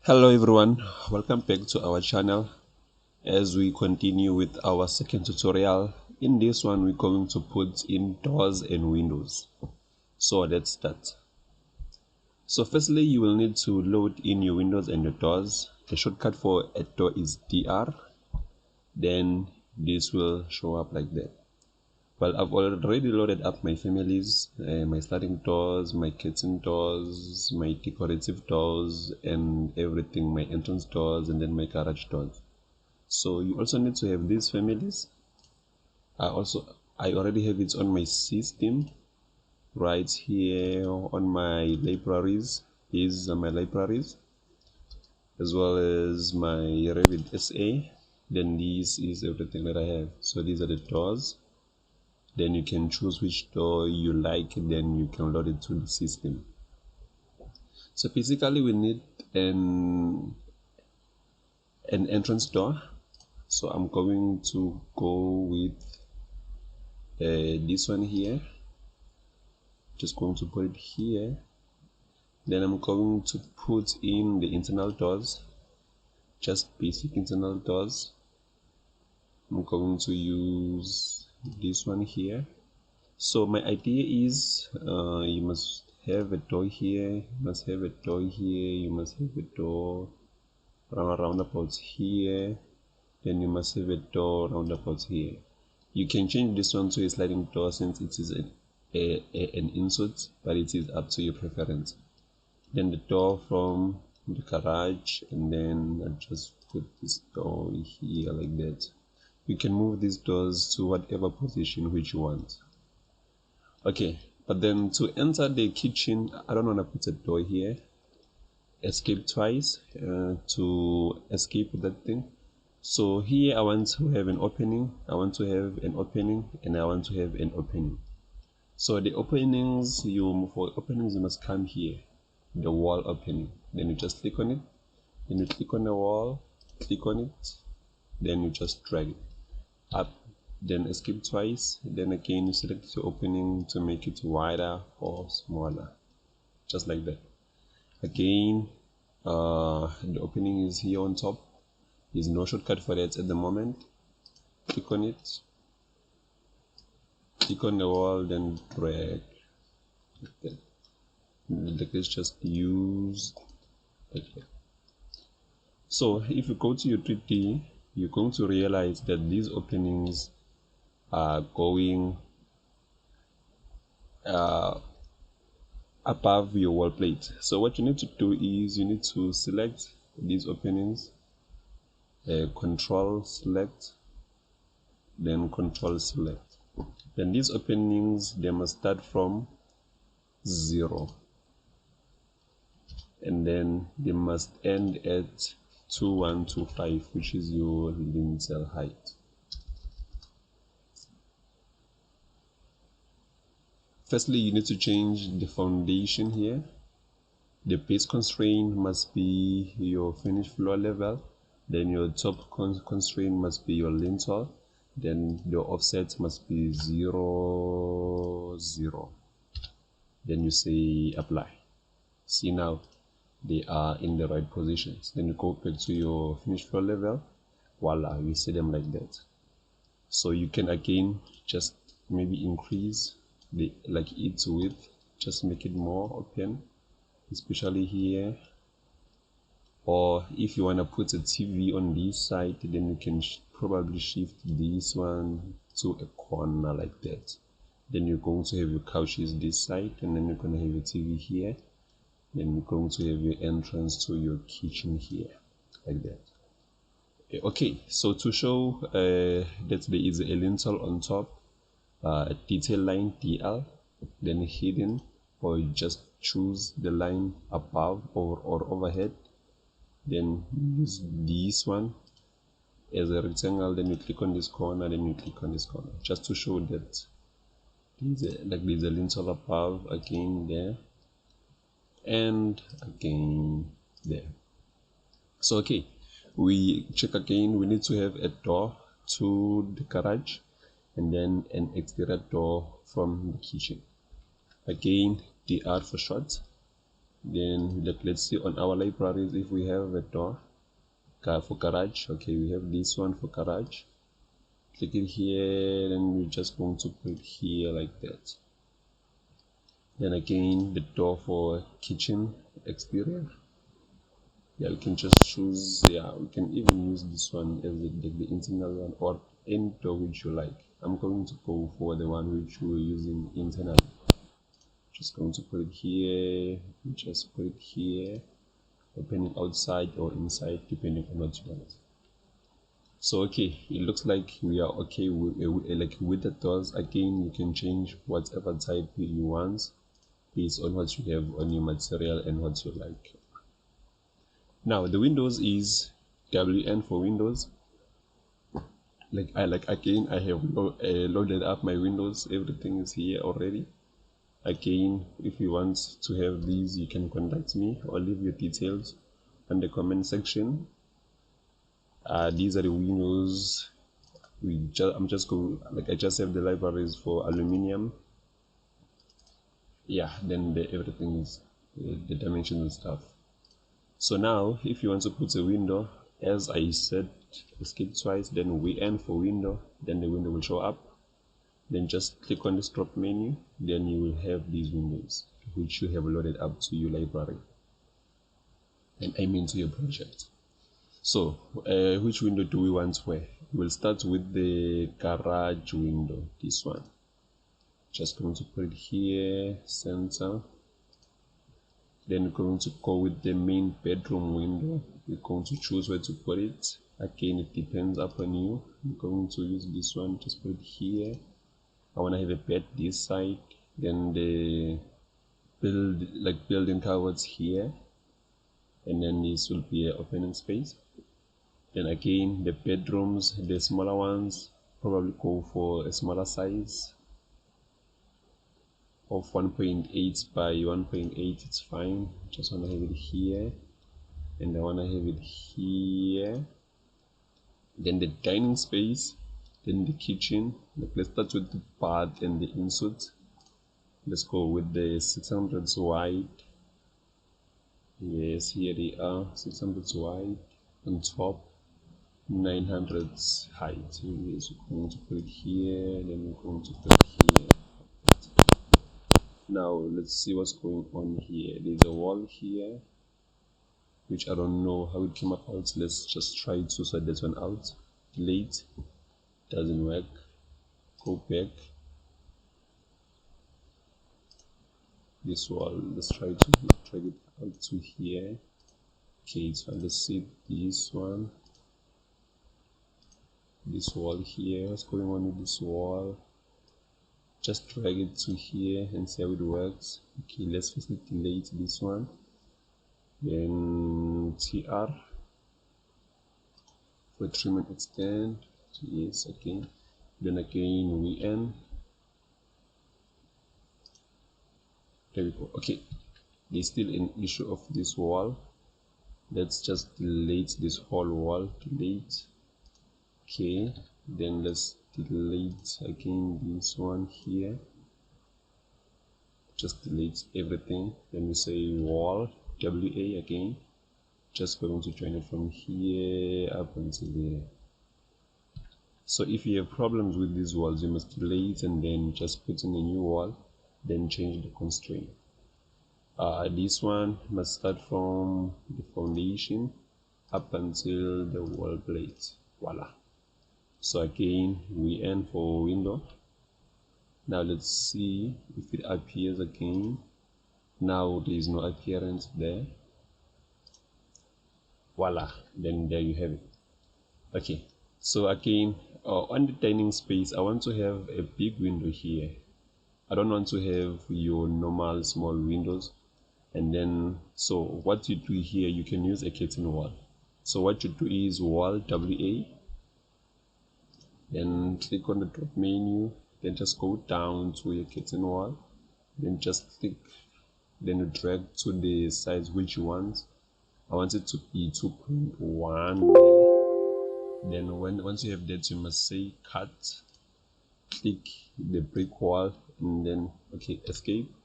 Hello everyone, welcome back to our channel as we continue with our second tutorial. In this one we're going to put in doors and windows. So let's start. So firstly you will need to load in your windows and your doors. The shortcut for a door is DR. Then this will show up like that. Well, I've already loaded up my families, my sliding doors, my curtain doors, my decorative doors and everything, my entrance doors and then my garage doors. So you also need to have these families. I already have it on my system right here on my libraries. These are my libraries as well as my Revit SA. Then this is everything that I have. So these are the doors. Then you can choose which door you like, then you can load it to the system. So basically we need an entrance door. So I'm going to go with this one here. Just going to put it here. Then I'm going to put in the internal doors, just basic internal doors. I'm going to use this one here. So my idea is you must have a door here, you must have a door here, you must have a door roundabouts here, then you must have a door roundabouts here. You can change this one to a sliding door since it is an insert, but it is up to your preference. Then the door from the garage, and then I just put this door here like that. You can move these doors to whatever position which you want. Okay, but then to enter the kitchen, I don't want to put a door here. Escape twice to escape that thing. So here I want to have an opening, I want to have an opening, and I want to have an opening. So the openings, for openings you must come here, the wall opening. Then you just click on it, then you click on the wall, click on it, then you just drag it up, then escape twice, then again you select your opening to make it wider or smaller, just like that. Again the opening is here on top. There's no shortcut for that at the moment. Click on it, click on the wall, then drag like that. Like this, just use like that. So if you go to your 3D, you're going to realize that these openings are going above your wall plate. So what you need to do is you need to select these openings, control select, then control select. Then these openings, they must start from 0 and then they must end at 2125, which is your lintel height. Firstly, you need to change the foundation here. The base constraint must be your finished floor level, then your top constraint must be your lintel, then your offset must be 0 0. Then you say apply. See, now they are in the right positions. Then you go back to your finished floor level, voila, you see them like that. So you can again just maybe increase the its width, just make it more open, especially here. Or if you want to put a TV on this side, then you can probably shift this one to a corner like that. Then you're going to have your couches this side, and then you're going to have your TV here. Then you're going to have your entrance to your kitchen here like that. Okay, so to show that there is a lintel on top, detail line DL, then hidden, or you just choose the line above or overhead, then use this one as a rectangle, then you click on this corner, then you click on this corner, just to show that there's a lintel above, again there, and again there. So okay, we check again, we need to have a door to the garage and then an exterior door from the kitchen. Again, DR for short, Then let's see on our libraries if we have a door for garage. Okay, we have this one for garage. Click it here, then we're just going to put it here like that. Then again, the door for kitchen exterior. Yeah, we can just choose. Yeah, we can even use this one as the internal one, or any door which you like. I'm going to go for the one which we're using internally. Just going to put it here, just put it here, opening outside or inside depending on what you want. So okay, it looks like we are okay with the doors. Again, you can change whatever type you want based on what you have on your material and what you like. Now the windows is WN for windows. Again, I have loaded up my windows. Everything is here already. Again, if you want to have these, you can contact me or leave your details in the comment section. These are the windows. I'm just going, I just have the libraries for aluminium. Yeah, then everything is the dimensions and stuff. So now if you want to put a window, as I said, escape twice, then WN for window, then the window will show up. Then just click on this drop menu, then you will have these windows which you have loaded up to your library, and I mean to your project. So which window do we want where? We'll start with the garage window, this one. Just going to put it here, center. Then we're going to go with the main bedroom window. We're going to choose where to put it. Again, it depends upon you. I'm going to use this one, just put it here. I want to have a bed this side, then the building cupboards here, and then this will be an opening space. Then again, the bedrooms, the smaller ones, probably go for a smaller size of 1.8 by 1.8. It's fine. Just want to have it here, and I want to have it here. Then the dining space, then the kitchen. Let's start with the bath and the insert. Let's go with the 600s wide. Yes, here they are, 600s wide on top, 900s height. So yes, we're going to put it here, then we're going to put it here. Now let's see what's going on here. There's a wall here which I don't know how it came about. Let's just try to sort this one out. Delete, doesn't work. Go back. This wall, let's try to drag it out to here. Okay, so let's see this one. This wall here, what's going on with this wall? Just drag it to here and see how it works. Okay, let's first delete this one, then TR for trim and extend. Yes, again, then again WN. There we go. Okay, there's still an issue of this wall. Let's just delete this whole wall. Delete. Okay, then let's delete again this one here. Just delete everything. Then we say wall WA again. Just going to join it from here up until there. So if you have problems with these walls, you must delete and then just put in a new wall, then change the constraint. This one must start from the foundation up until the wall plate. Voila. So again, we end for window. Now let's see if it appears again. Now there is no appearance there. Voila, then there you have it. Okay, so again, on the dining space, I want to have a big window here. I don't want to have your normal small windows. And then, so what you do here, you can use a curtain wall. So what you do is wall WA, then click on the drop menu, then just go down to your curtain wall, then just click, then you drag to the size which you want. I want it to be 2.1 there. Then once you have that, you must say cut, click the brick wall, and then okay, escape.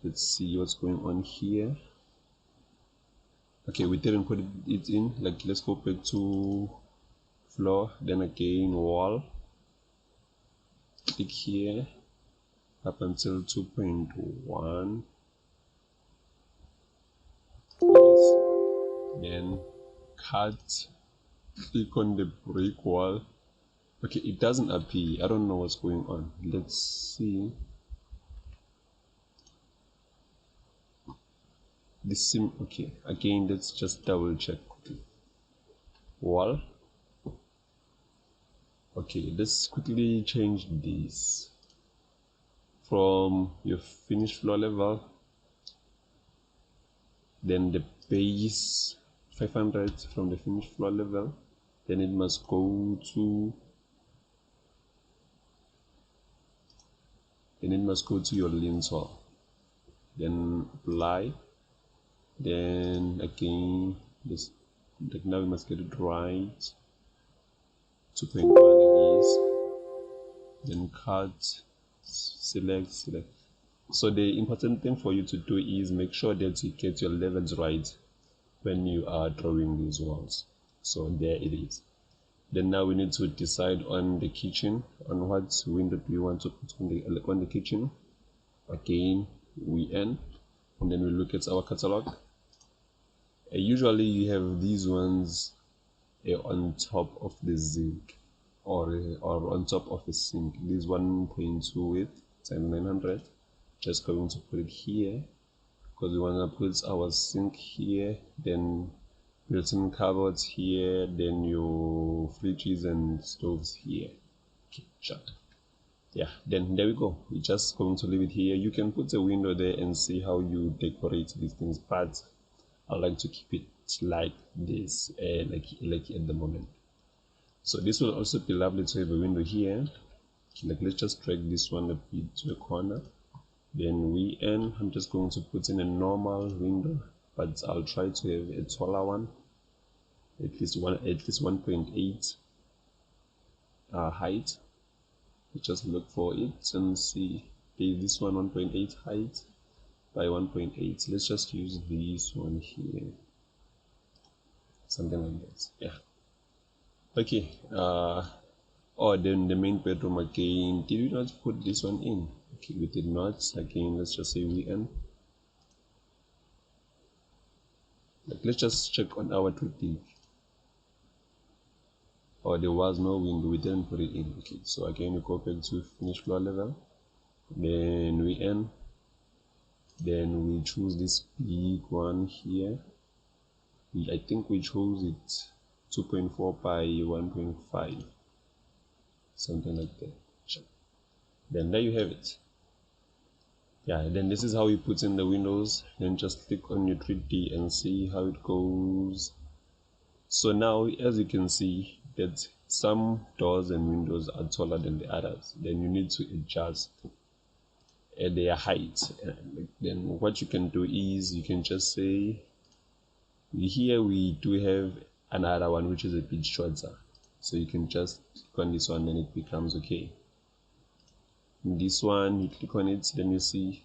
Let's see what's going on here. Okay, we didn't put it in. Like, let's go back to floor, then again wall, click here up until 2.1. Yes, then cut, click on the brick wall. Okay, it doesn't appear. I don't know what's going on. Let's see. This sim. Okay, again, let's just double check. Wall. Okay, let's quickly change this from your finished floor level, then the base 500 from the finished floor level, then it must go to your lintel, then apply, then again this, like, now we must get it right. 2.1 is, then cut, select. So the important thing for you to do is make sure that you get your levels right when you are drawing these walls. So there it is. Then now we need to decide on the kitchen, on what window do we want to put on the kitchen. Again, we end, and then we look at our catalog. Usually you have these ones on top of the zinc, or on top of the sink. This 1.2 width times 900. Just going to put it here because we want to put our sink here, then built-in cupboards here, then your fridges and stoves here. Okay, shut. Yeah, then there we go. We're just going to leave it here. You can put a window there and see how you decorate these things, but I like to keep it like this, like at the moment. So this will also be lovely to have a window here. Okay, like, let's just drag this one a bit to the corner. Then we end. I'm just going to put in a normal window, but I'll try to have a taller one, at least 1.8 height. Just look for it and see. Okay, this one 1.8 height by 1.8. Let's just use this one here, something like that. Yeah. Okay. Oh, then the main bedroom again. Did we not put this one in? Okay, we did not. Again, let's just say we end. Like, let's just check on our 2D. Oh, there was no window, we didn't put it in. Okay, so again we go back to finish floor level, then we end, then we choose this big one here. I think we chose it 2.4 by 1.5, something like that. Then there you have it. Yeah, then this is how you put in the windows. Then just click on your 3D and see how it goes. So now, as you can see, that some doors and windows are taller than the others. Then you need to adjust their height. Then what you can do is you can just say, here we do have another one which is a bit shorter. So you can just click on this one and it becomes okay. In this one, you click on it, then you see.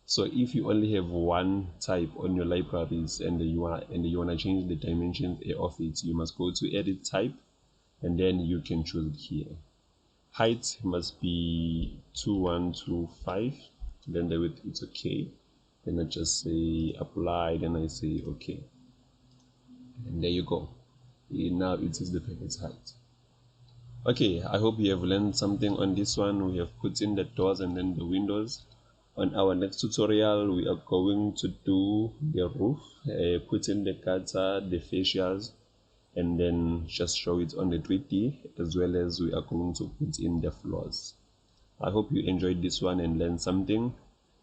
So if you only have one type on your libraries and you want to change the dimensions of it, you must go to edit type, and then you can choose it here. Height must be 2125, then the width is okay. Then I just say apply, then I say okay, and there you go. Now it is the perfect height. Okay, I hope you have learned something on this one. We have put in the doors and then the windows. On our next tutorial, we are going to do the roof, put in the gutter, the fascias, and then just show it on the 3D, as well as we are going to put in the floors. I hope you enjoyed this one and learned something.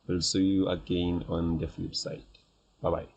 We'll see you again on the flip side. Bye bye.